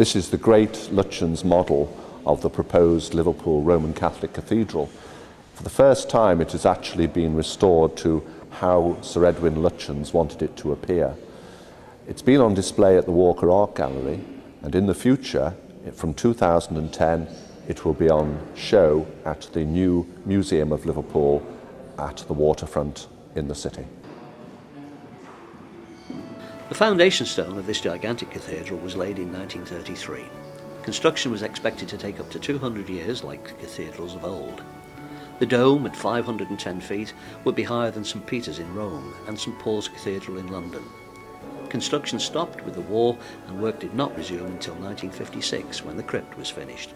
This is the great Lutyens model of the proposed Liverpool Roman Catholic Cathedral. For the first time it has actually been restored to how Sir Edwin Lutyens wanted it to appear. It's been on display at the Walker Art Gallery, and in the future, from 2010, it will be on show at the new Museum of Liverpool at the waterfront in the city. The foundation stone of this gigantic cathedral was laid in 1933. Construction was expected to take up to 200 years, like cathedrals of old. The dome, at 510 feet, would be higher than St Peter's in Rome and St Paul's Cathedral in London. Construction stopped with the war, and work did not resume until 1956, when the crypt was finished.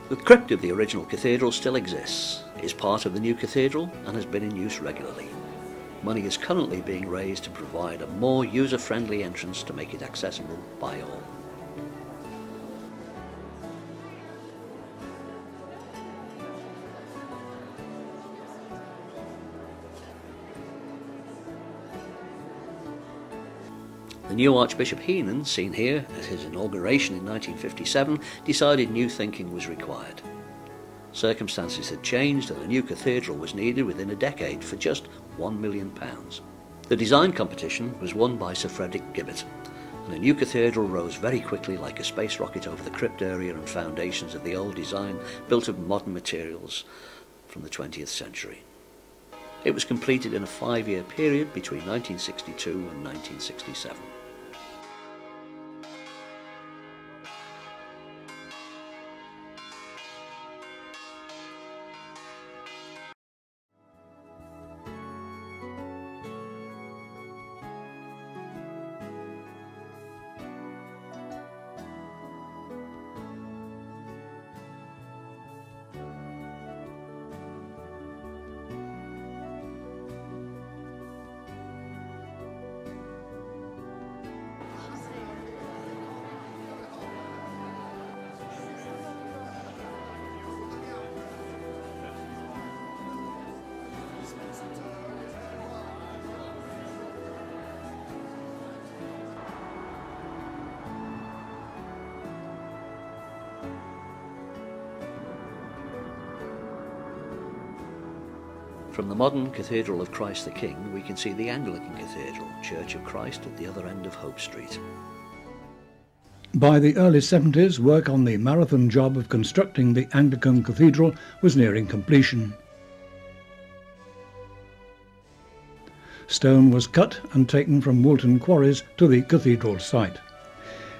The crypt of the original cathedral still exists, is part of the new cathedral, and has been in use regularly. Money is currently being raised to provide a more user-friendly entrance to make it accessible by all. The new Archbishop Heenan, seen here at his inauguration in 1957, decided new thinking was required. Circumstances had changed and a new cathedral was needed within a decade for just £1 million. The design competition was won by Sir Frederick Gibbet, and a new cathedral rose very quickly like a space rocket over the crypt area and foundations of the old design built of modern materials from the 20th century. It was completed in a 5-year period between 1962 and 1967. From the modern Cathedral of Christ the King, we can see the Anglican Cathedral, Church of Christ, at the other end of Hope Street. By the early 70s, work on the marathon job of constructing the Anglican Cathedral was nearing completion. Stone was cut and taken from Woolton quarries to the cathedral site.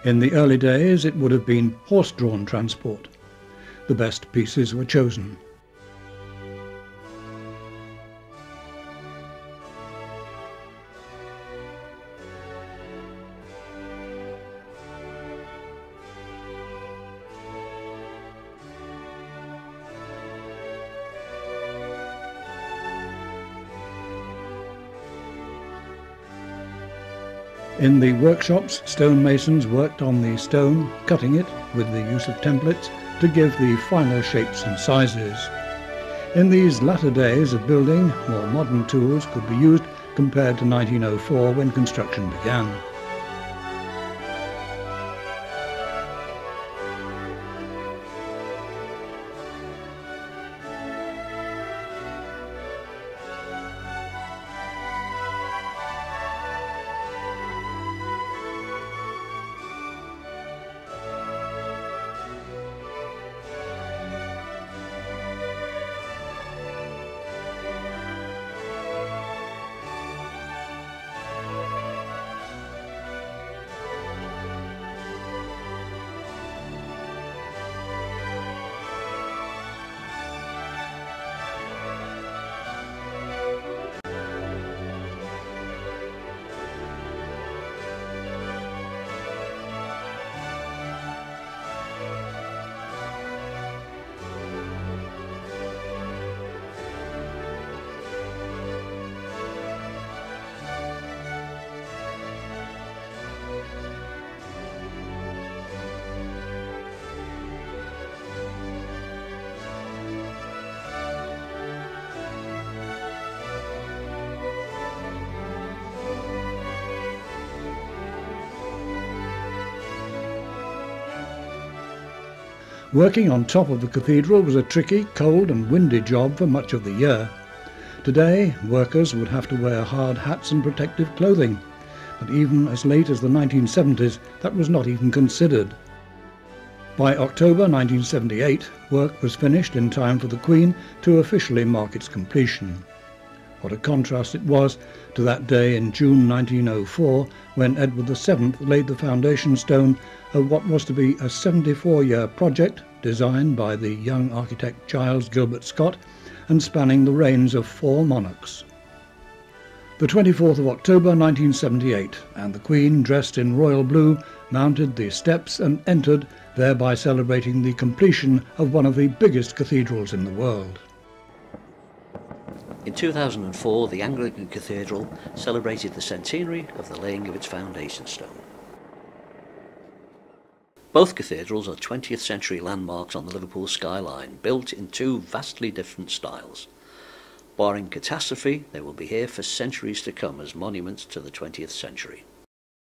In the early days, it would have been horse-drawn transport. The best pieces were chosen. In the workshops, stonemasons worked on the stone, cutting it with the use of templates to give the final shapes and sizes. In these latter days of building, more modern tools could be used compared to 1904 when construction began. Working on top of the cathedral was a tricky, cold and windy job for much of the year. Today, workers would have to wear hard hats and protective clothing, but even as late as the 1970s, that was not even considered. By October 1978, work was finished in time for the Queen to officially mark its completion. What a contrast it was to that day in June 1904, when Edward VII laid the foundation stone of what was to be a 74-year project designed by the young architect Giles Gilbert Scott and spanning the reigns of 4 monarchs. The 24th of October 1978, and the Queen, dressed in royal blue, mounted the steps and entered, thereby celebrating the completion of one of the biggest cathedrals in the world. In 2004, the Anglican Cathedral celebrated the centenary of the laying of its foundation stone. Both cathedrals are 20th century landmarks on the Liverpool skyline, built in 2 vastly different styles. Barring catastrophe, they will be here for centuries to come as monuments to the 20th century.